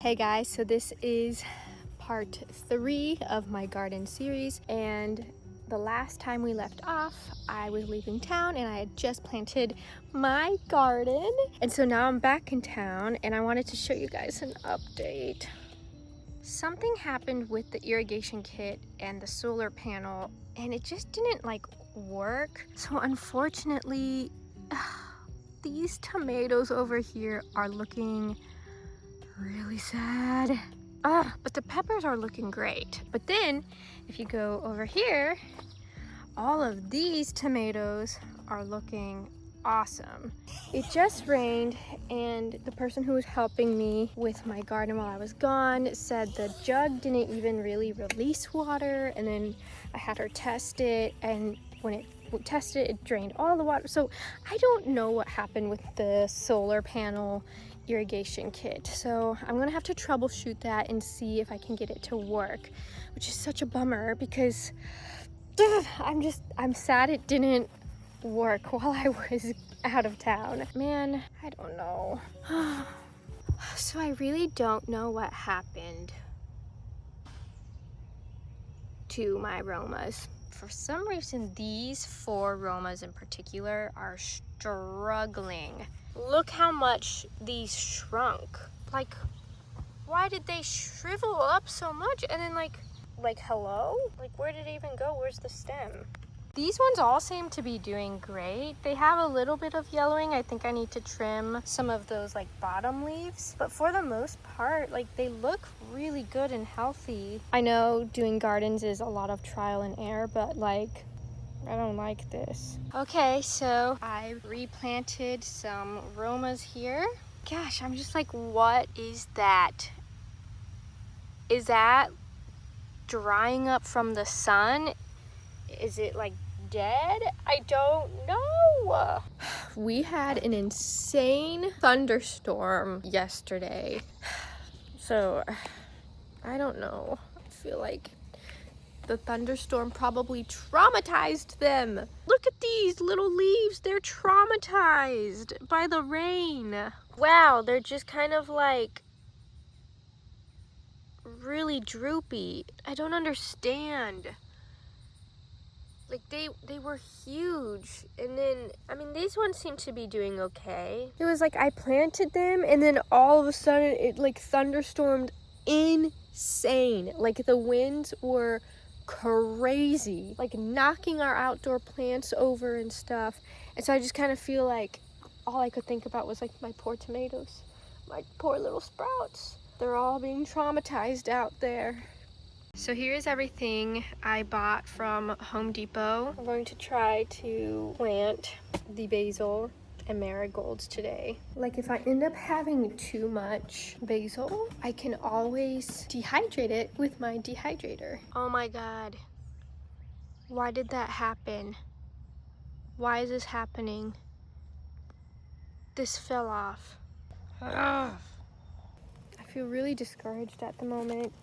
Hey guys, so this is part 3 of my garden series, and the last time we left off I was leaving town and I had just planted my garden, and so now I'm back in town and I wanted to show you guys an update. Something happened with the irrigation kit and the solar panel and it just didn't work. So unfortunately these tomatoes over here are looking really sad. But the peppers are looking great. But then if you go over here, all of these tomatoes are looking awesome. It just rained and the person who was helping me with my garden while I was gone said the jug didn't even really release water, and then I had her test it, and when it tested it drained all the water. So I don't know what happened with the solar panel irrigation kit, so I'm gonna have to troubleshoot that and see if I can get it to work, which is such a bummer because I'm sad it didn't work while I was out of town. Man, I don't know. So I really don't know what happened to my aromas. For some reason, these 4 aromas in particular are struggling. Look how much these shrunk. Like, why did they shrivel up so much? And then like hello? Like, where did it even go? Where's the stem? These ones all seem to be doing great. They have a little bit of yellowing. I think I need to trim some of those bottom leaves. But for the most part, they look really good and healthy. I know doing gardens is a lot of trial and error, but I don't like this. Okay, so I replanted some Romas here. Gosh, I'm just what is that? Is that drying up from the sun? Is it dead? I don't know. We had an insane thunderstorm yesterday. So I don't know. I feel like the thunderstorm probably traumatized them. Look at these little leaves. They're traumatized by the rain. Wow, they're just kind of really droopy. I don't understand. They were huge, and then these ones seem to be doing okay. It was I planted them and then all of a sudden it thunderstormed insane. The winds were crazy, knocking our outdoor plants over and stuff. And so I just kind of feel all I could think about was my poor tomatoes, my poor little sprouts. They're all being traumatized out there. So here's everything I bought from Home Depot. I'm going to try to plant the basil and marigolds today. If I end up having too much basil, I can always dehydrate it with my dehydrator. Oh my God. Why did that happen? Why is this happening? This fell off. Ugh. I feel really discouraged at the moment.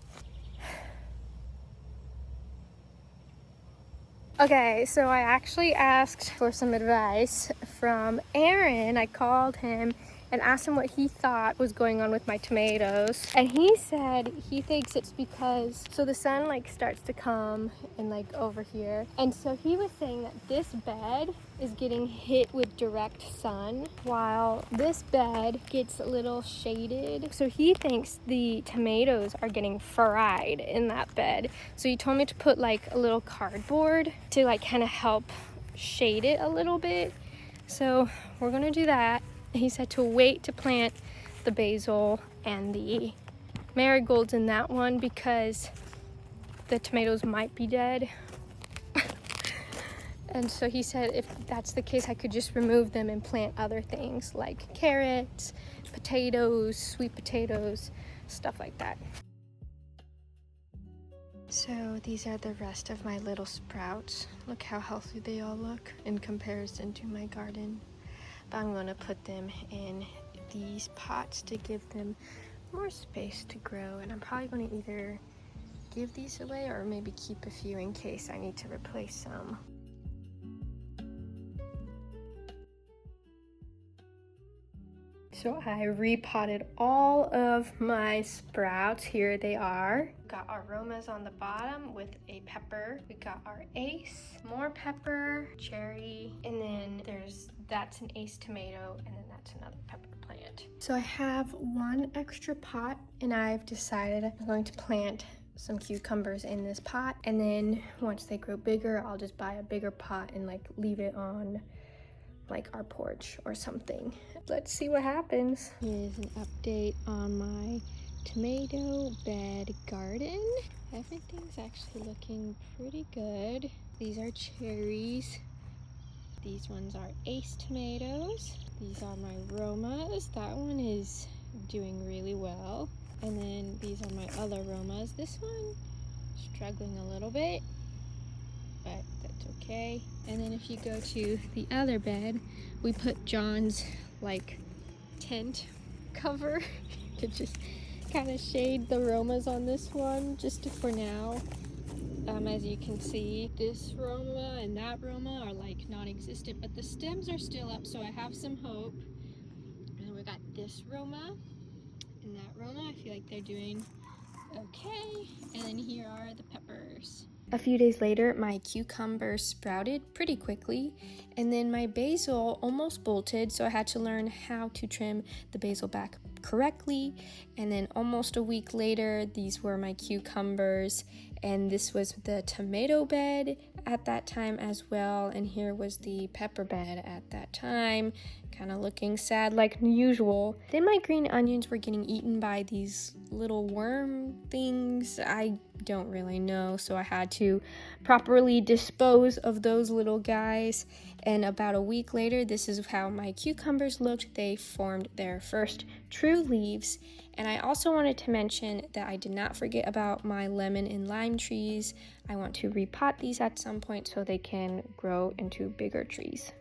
Okay, so I actually asked for some advice from Aaron. I called him and asked him what he thought was going on with my tomatoes. And he said he thinks it's because, so the sun starts to come and over here. And so he was saying that this bed is getting hit with direct sun while this bed gets a little shaded. So he thinks the tomatoes are getting fried in that bed. So he told me to put a little cardboard to kind of help shade it a little bit. So we're gonna do that. He said to wait to plant the basil and the marigolds in that one because the tomatoes might be dead. And so he said if that's the case, I could just remove them and plant other things like carrots, potatoes, sweet potatoes, stuff like that. So these are the rest of my little sprouts. Look how healthy they all look in comparison to my garden. But I'm going to put them in these pots to give them more space to grow. And I'm probably going to either give these away or maybe keep a few in case I need to replace some. So I repotted all of my sprouts. Here they are. Got our aromas on the bottom with a pepper. We got our ace, more pepper, cherry, and then that's an ace tomato, and then that's another pepper plant. So I have one extra pot, and I've decided I'm going to plant some cucumbers in this pot, and then once they grow bigger, I'll just buy a bigger pot and like leave it on like our porch or something. Let's see what happens. Here's an update on my tomato bed garden. Everything's actually looking pretty good. These are cherries. These ones are ace tomatoes. These are my Romas. That one is doing really well. And then these are my other Romas. This one struggling a little bit, but that's okay. And then if you go to the other bed, we put John's like tent cover to just kind of shade the Romas on this one just for now. As you can see, this Roma and that Roma are like non-existent, but the stems are still up, so I have some hope. And then we got this Roma and that Roma. I feel like they're doing okay. And then here are the peppers. A few days later, my cucumbers sprouted pretty quickly, and then my basil almost bolted, so I had to learn how to trim the basil back correctly. And then almost a week later, these were my cucumbers, and this was the tomato bed at that time as well, and here was the pepper bed at that time, kind of looking sad like usual. Then my green onions were getting eaten by these little worm things. I don't really know, so I had to properly dispose of those little guys. And about a week later, this is how my cucumbers looked. They formed their first true leaves. And I also wanted to mention that I did not forget about my lemon and lime trees. I want to repot these at some point so they can grow into bigger trees.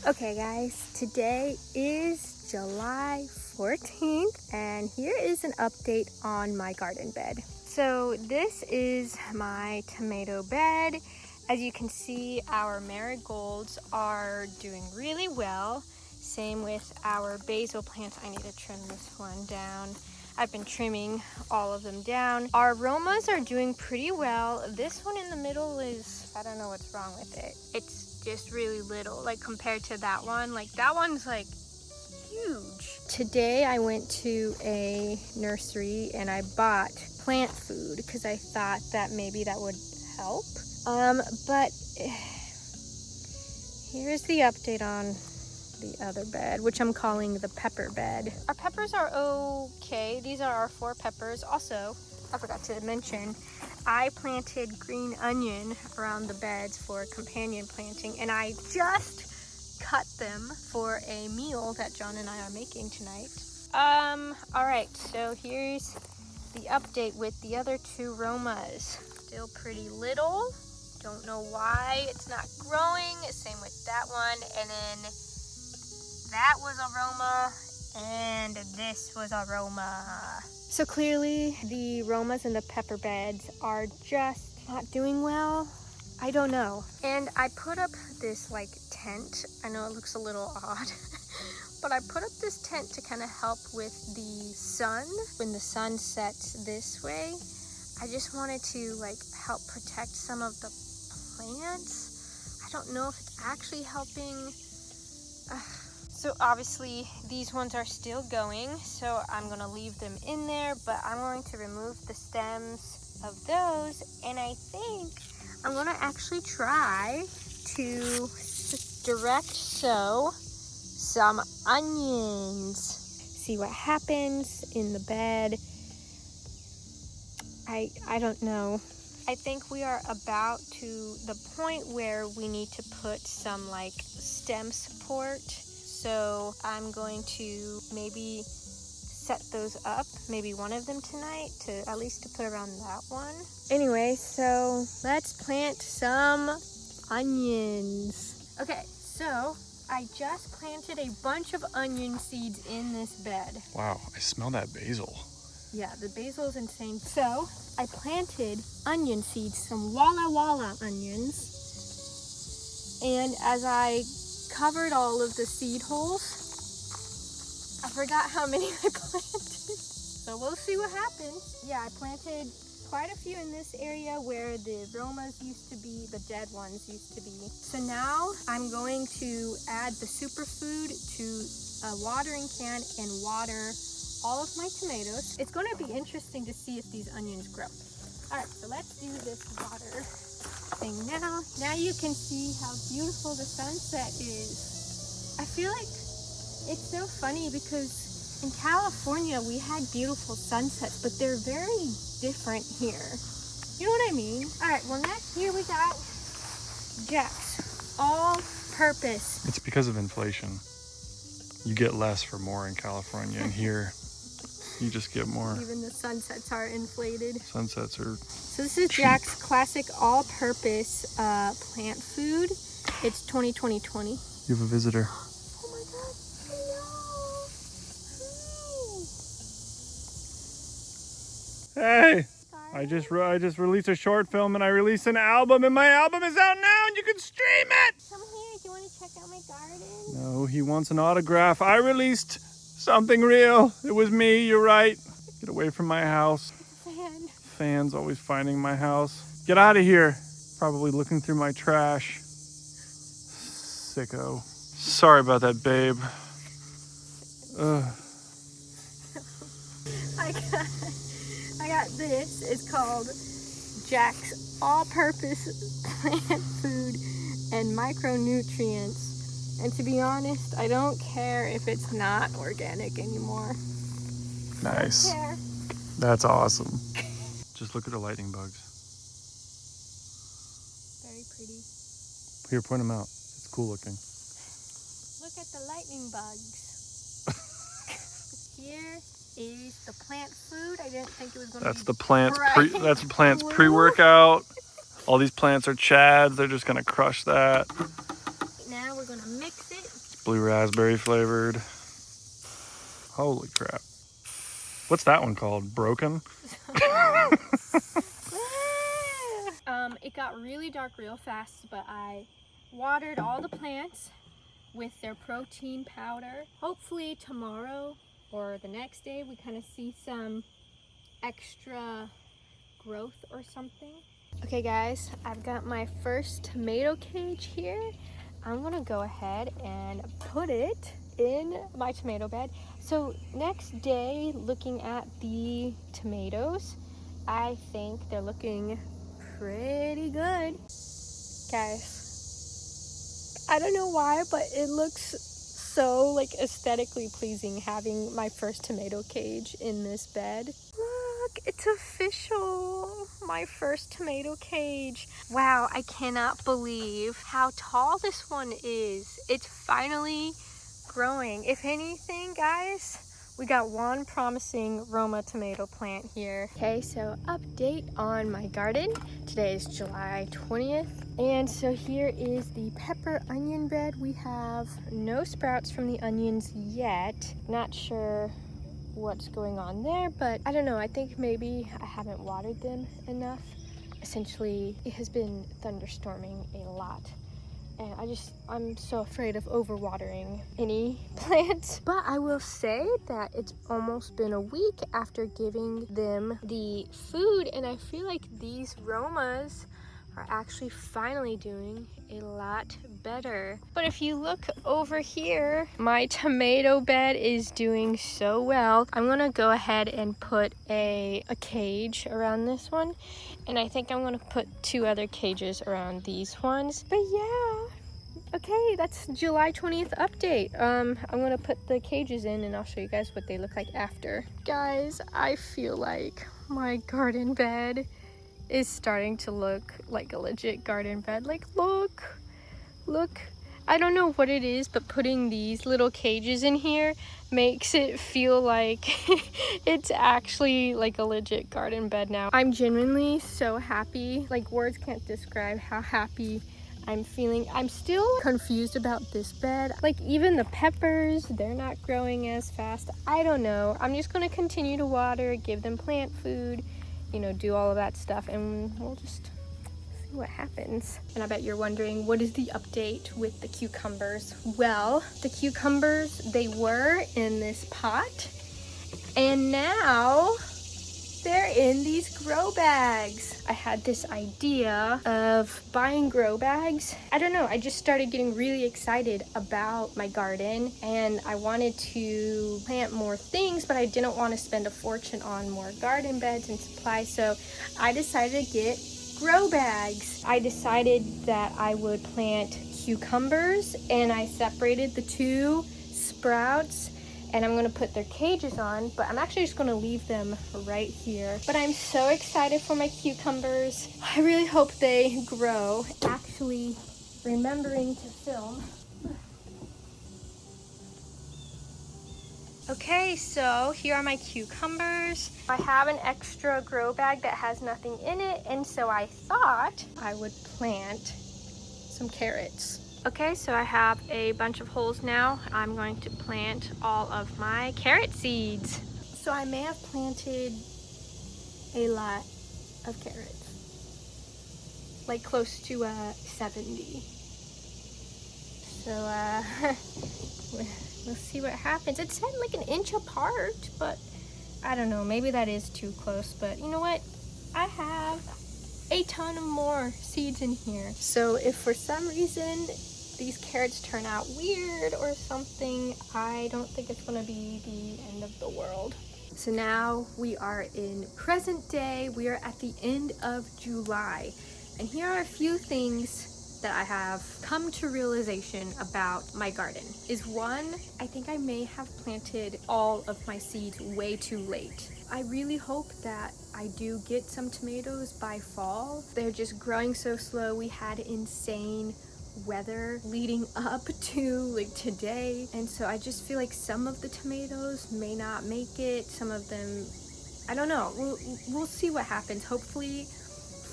Okay guys, today is July 14th, and here is an update on my garden bed. So this is my tomato bed. As you can see, our marigolds are doing really well. Same with our basil plants. I need to trim this one down. I've been trimming all of them down. Our Romas are doing pretty well. This one in the middle is, I don't know what's wrong with it. It's just really little, like compared to that one. Like that one's like huge. Today I went to a nursery and I bought plant food because I thought that maybe that would help. But here's the update on the other bed, which I'm calling the pepper bed. Our peppers are okay. These are our 4 peppers. Also, I forgot to mention, I planted green onion around the beds for companion planting, and I just cut them for a meal that John and I are making tonight. All right, so here's the update with the other 2 Romas. Still pretty little. Don't know why it's not growing. Same with that one. And then that was aroma, and this was aroma. So clearly the Romas and the pepper beds are just not doing well. I don't know. And I put up this like tent. I know it looks a little odd, but I put up this tent to kind of help with the sun. When the sun sets this way, I just wanted to like help protect some of the plants. I don't know if it's actually helping. So obviously these ones are still going, so I'm going to leave them in there, but I'm going to remove the stems of those, and I think I'm going to actually try to direct sow some onions. See what happens in the bed. I don't know. I think we are about to the point where we need to put some like stem support. So I'm going to maybe set those up, maybe one of them tonight, to at least to put around that one. Anyway, so let's plant some onions. Okay, so I just planted a bunch of onion seeds in this bed. Wow, I smell that basil. Yeah, the basil is insane. So I planted onion seeds, some Walla Walla onions. And as I covered all of the seed holes, I forgot how many I planted. So we'll see what happens. Yeah, I planted quite a few in this area where the Romas used to be, the dead ones used to be. So now I'm going to add the superfood to a watering can and water all of my tomatoes. It's going to be interesting to see if these onions grow. All right, so let's do this water thing now. Now you can see how beautiful the sunset is. I feel like it's so funny because in California, we had beautiful sunsets, but they're very different here. You know what I mean? All right, well next here we got Jack's all-purpose. It's because of inflation. You get less for more in California, and here you just get more. Even the sunsets are inflated. Sunsets are So this is cheap. Jack's classic all-purpose plant food. It's 2020. You have a visitor. Oh my God, Hey, I just released a short film and I released an album, and my album is out now and you can stream it. Come here, do you want to check out my garden? No, he wants an autograph. I released something real. It was me, you're right. Get away from my house. Fan. Fans always finding my house. Get out of here. Probably looking through my trash. Sicko. Sorry about that, babe. Ugh. I got this. It's called Jack's all-purpose plant food and micronutrients. And to be honest, I don't care if it's not organic anymore. Nice. I don't care. That's awesome. Just look at the lightning bugs. Very pretty. Here, point them out. It's cool looking. Look at the lightning bugs. Here is the plant food. I didn't think it was going to be That's the plant's that's the plant's blue. pre-workout. All these plants are chads. They're just gonna crush that. Now we're going to mix it. It's blue raspberry flavored. Holy crap. What's that one called? Broken? It got really dark real fast, but I watered all the plants with their protein powder. Hopefully tomorrow or the next day we kind of see some extra growth or something. Okay guys, I've got my first tomato cage here. I'm gonna go ahead and put it in my tomato bed. So next day, looking at the tomatoes, I think they're looking pretty good. Guys, I don't know why, but it looks so like aesthetically pleasing having my first tomato cage in this bed. Look, it's official. My first tomato cage. Wow, I cannot believe how tall this one is. It's finally growing. If anything, guys, we got one promising Roma tomato plant here. Okay, so update on my garden. Today is July 20th. And so here is the pepper onion bed. We have no sprouts from the onions yet. Not sure what's going on there, but I don't know. I think maybe I haven't watered them enough. Essentially, it has been thunderstorming a lot. And I'm so afraid of overwatering any plants. But I will say that it's almost been a week after giving them the food, and I feel like these Romas are actually finally doing a lot better. But if you look over here, my tomato bed is doing so well. I'm gonna go ahead and put a cage around this one, and I think I'm gonna put 2 other cages around these ones. But yeah, okay, that's July 20th update. I'm gonna put the cages in and I'll show you guys what they look like after. Guys, I feel like my garden bed is starting to look like a legit garden bed. Like, look. I don't know what it is, but putting these little cages in here makes it feel like it's actually like a legit garden bed now. I'm genuinely so happy. Like, words can't describe how happy I'm feeling. I'm still confused about this bed. Like, even the peppers, they're not growing as fast. I don't know. I'm just gonna continue to water, give them plant food, you know, do all of that stuff, and we'll just see what happens. And I bet you're wondering, what is the update with the cucumbers? Well, the cucumbers, they were in this pot, and now they're in these grow bags. I had this idea of buying grow bags. I don't know, I just started getting really excited about my garden, and I wanted to plant more things, but I didn't want to spend a fortune on more garden beds and supplies, so I decided to get grow bags. I decided that I would plant cucumbers, and I separated the two sprouts, and I'm gonna put their cages on, but I'm actually just gonna leave them right here. But I'm so excited for my cucumbers. I really hope they grow. Actually, remembering to film. Okay, so here are my cucumbers. I have an extra grow bag that has nothing in it, and so I thought I would plant some carrots. Okay, so I have a bunch of holes now. I'm going to plant all of my carrot seeds. So I may have planted a lot of carrots, like close to 70. So we'll see what happens. It said like an inch apart, but I don't know, maybe that is too close, but you know what? I have a ton of more seeds in here. So if for some reason these carrots turn out weird or something, I don't think it's gonna be the end of the world. So now we are in present day. We are at the end of July. And here are a few things that I have come to realization about my garden. Is one, I think I may have planted all of my seeds way too late. I really hope that I do get some tomatoes by fall. They're just growing so slow. We had insane weather leading up to like today, and so I just feel like some of the tomatoes may not make it. Some of them, I don't know. We'll see what happens. Hopefully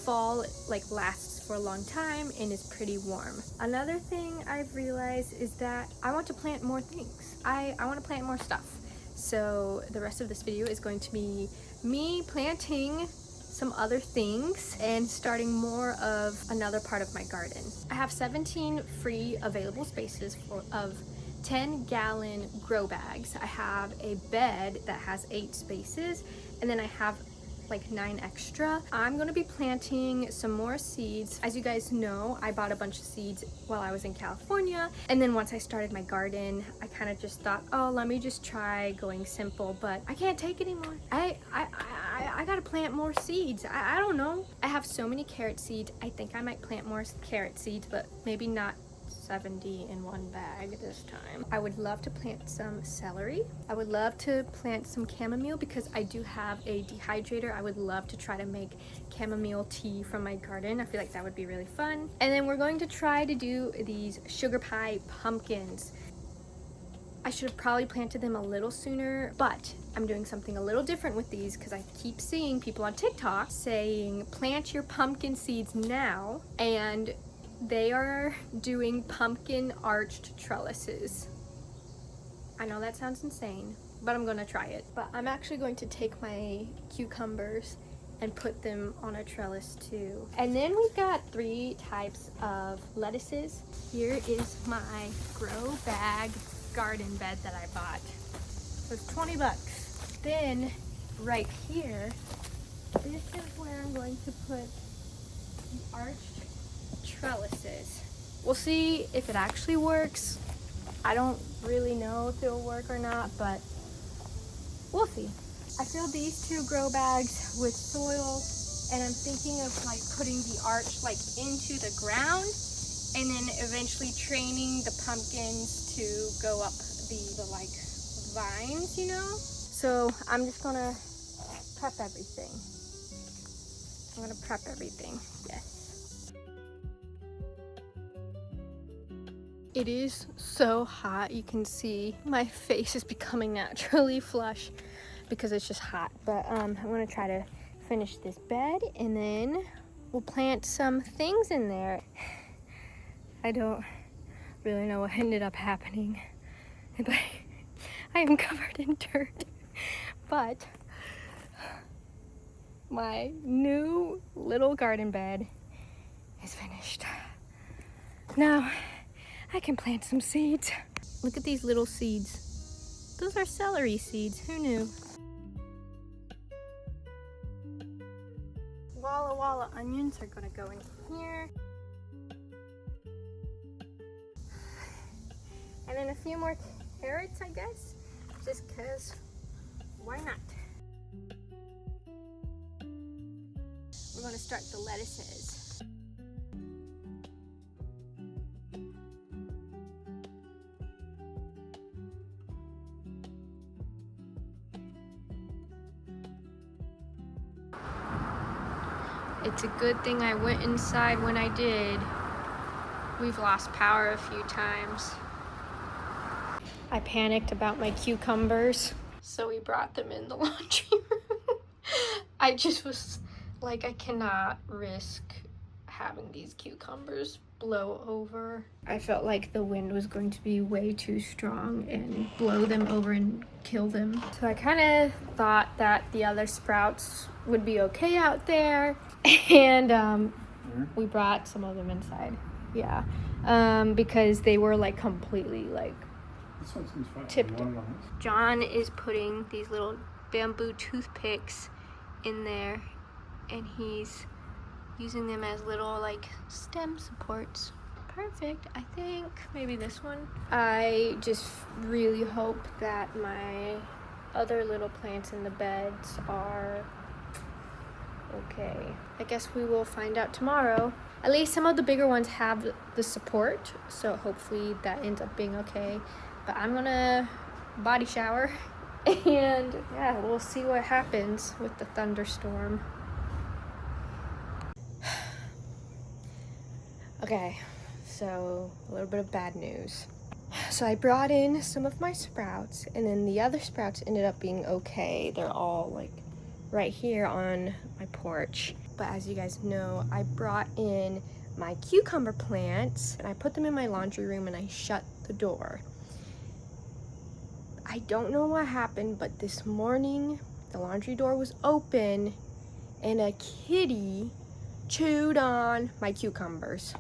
fall like lasts for a long time and is pretty warm. Another thing I've realized is that I want to plant more things. I want to plant more stuff. So the rest of this video is going to be me planting some other things and starting more of another part of my garden. I have 17 free available spaces of 10-gallon grow bags. I have a bed that has 8 spaces, and then I have like 9 extra. I'm gonna be planting some more seeds. As you guys know, I bought a bunch of seeds while I was in California, and then once I started my garden, I kind of just thought, oh, let me just try going simple, but I can't take it anymore. I gotta plant more seeds. I don't know. I have so many carrot seeds. I think I might plant more carrot seeds, but maybe not 70 in one bag this time. I would love to plant some celery. I would love to plant some chamomile because I do have a dehydrator. I would love to try to make chamomile tea from my garden. I feel like that would be really fun. And then we're going to try to do these sugar pie pumpkins. I should have probably planted them a little sooner, but I'm doing something a little different with these because I keep seeing people on TikTok saying plant your pumpkin seeds now, and they are doing pumpkin arched trellises. I know that sounds insane, but I'm gonna try it. But I'm actually going to take my cucumbers and put them on a trellis too. And then we've got 3 types of lettuces. Here is my grow bag garden bed that I bought. So it's 20 bucks. Then right here, this is where I'm going to put the arched trellises. We'll see if it actually works. I don't really know if it'll work or not, but we'll see. I filled these 2 grow bags with soil, and I'm thinking of like putting the arch like into the ground, and then eventually training the pumpkins to go up the like vines, you know? So I'm just gonna prep everything. I'm gonna prep everything, yes. It is so hot. You can see my face is becoming naturally flush because it's just hot. But I'm gonna try to finish this bed, and then we'll plant some things in there. I don't really know what ended up happening, but I am covered in dirt. But my new little garden bed is finished. Now I can plant some seeds. Look at these little seeds. Those are celery seeds. Who knew? Walla Walla onions are gonna go in here. And then a few more carrots, I guess, just because, why not? We're gonna start the lettuces. It's a good thing I went inside when I did. We've lost power a few times. I panicked about my cucumbers, so we brought them in the laundry room. I just was like, I cannot risk having these cucumbers blow over. I felt like the wind was going to be way too strong and blow them over and kill them. So I kind of thought that the other sprouts would be okay out there, and we brought some of them inside. Yeah, because they were like completely like This one seems fine. tipped. John is putting these little bamboo toothpicks in there, and he's using them as little like stem supports. Perfect, I think. Maybe this one. I just really hope that my other little plants in the beds are okay. I guess we will find out tomorrow. At least some of the bigger ones have the support, so hopefully that ends up being okay. But I'm gonna body shower and yeah, we'll see what happens with the thunderstorm. Okay, so a little bit of bad news. So I brought in some of my sprouts, and then the other sprouts ended up being okay. They're all like right here on my porch. But as you guys know, I brought in my cucumber plants and I put them in my laundry room and I shut the door. I don't know what happened, but this morning the laundry door was open and a kitty chewed on my cucumbers.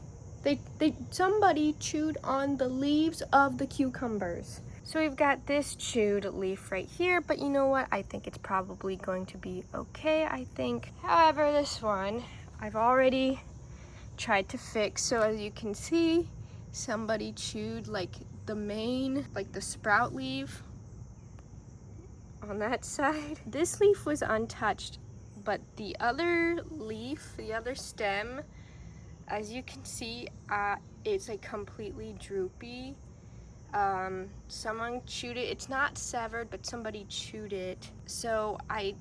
Somebody chewed on the leaves of the cucumbers. So we've got this chewed leaf right here, but you know what? I think it's probably going to be okay, I think. However, this one I've already tried to fix. So as you can see, somebody chewed like the main, like the sprout leaf on that side. This leaf was untouched, but the other leaf, the other stem, as you can see, it's like completely droopy. Someone chewed it. It's not severed, but somebody chewed it. So I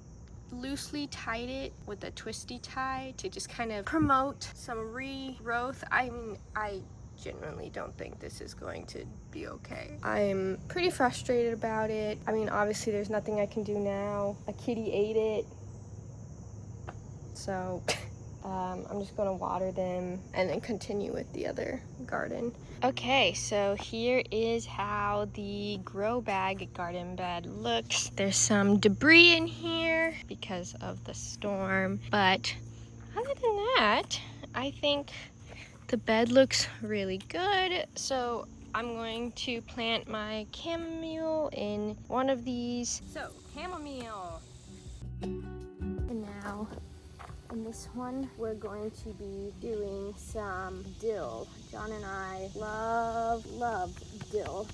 loosely tied it with a twisty tie to just kind of promote some regrowth. I mean, I genuinely don't think this is going to be okay. I'm pretty frustrated about it. I mean, obviously there's nothing I can do now. A kitty ate it. So I'm just gonna water them and then continue with the other garden. Okay, so here is how the grow bag garden bed looks. There's some debris in here because of the storm, but other than that, I think the bed looks really good. So I'm going to plant my chamomile in one of these. So, chamomile. And now, in this one, we're going to be doing some dill. John and I love dill.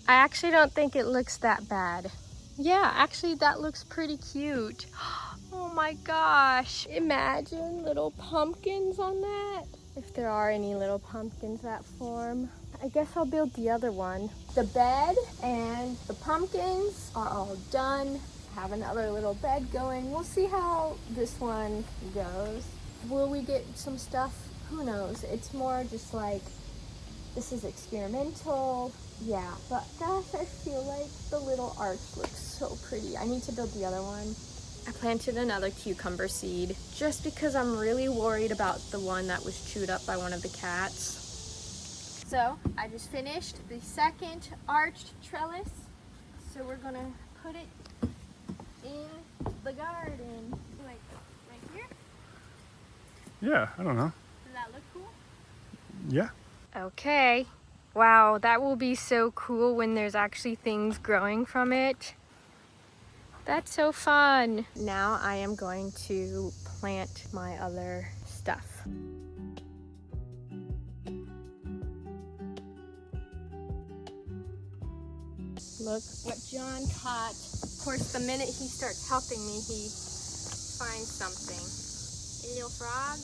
I actually don't think it looks that bad. Yeah, actually that looks pretty cute. Oh my gosh. Imagine little pumpkins on that. If there are any little pumpkins that form. I guess I'll build the other one. The bed and the pumpkins are all done. I have another little bed going. We'll see how this one goes. Will we get some stuff? Who knows? It's more just like, this is experimental. Yeah, but gosh, I feel like the little arch looks so pretty. I need to build the other one. I planted another cucumber seed just because I'm really worried about the one that was chewed up by one of the cats. So I just finished the second arched trellis. So we're gonna put it in the garden. Like right here? Yeah, I don't know. Does that look cool? Yeah. Okay. Wow, that will be so cool when there's actually things growing from it. That's so fun. Now I am going to plant my other stuff. Look what John caught. Of course, the minute he starts helping me, he finds something. A little frog.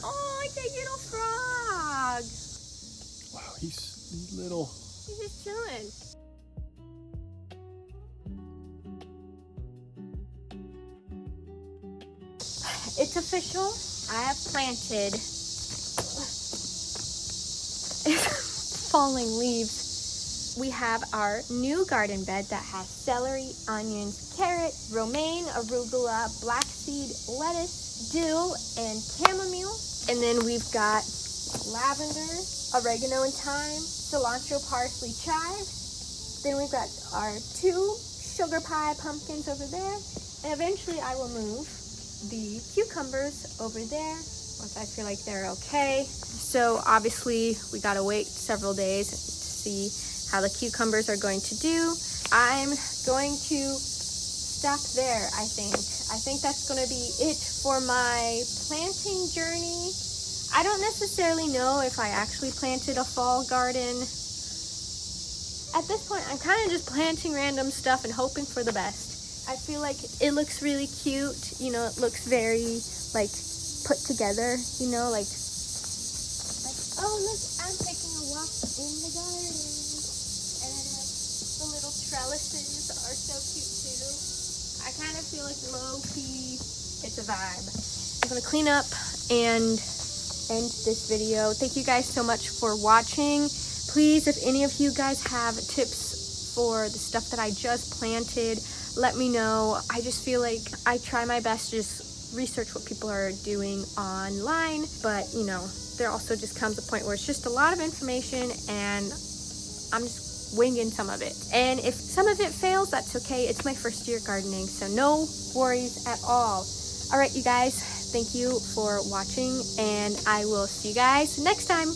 Oh, it's a little frog. Wow, he's little. He's just chilling. It's official. I have planted falling leaves. We have our new garden bed that has celery, onions, carrot, romaine, arugula, black seed, lettuce, dill, and chamomile. And then we've got lavender, oregano and thyme, cilantro, parsley, chive. Then we've got our 2 sugar pie pumpkins over there. And eventually I will move the cucumbers over there once I feel like they're okay. So obviously we gotta wait several days to see how the cucumbers are going to do. I'm going to stop there, I think. I think that's gonna be it for my planting journey. I don't necessarily know if I actually planted a fall garden. At this point, I'm kind of just planting random stuff and hoping for the best. I feel like it looks really cute, you know, it looks very, like, put together, you know, like, oh, look, I'm taking a walk in the garden. And then, like, the little trellises are so cute, too. I kind of feel like low-key, it's a vibe. I'm gonna clean up and end this video. Thank you guys so much for watching. Please, if any of you guys have tips for the stuff that I just planted, let me know. I just feel like I try my best to just research what people are doing online, but you know, there also just comes a point where it's just a lot of information and I'm just winging some of it. And if some of it fails, that's okay. It's my first year gardening, so no worries at all. All right, you guys, thank you for watching and I will see you guys next time.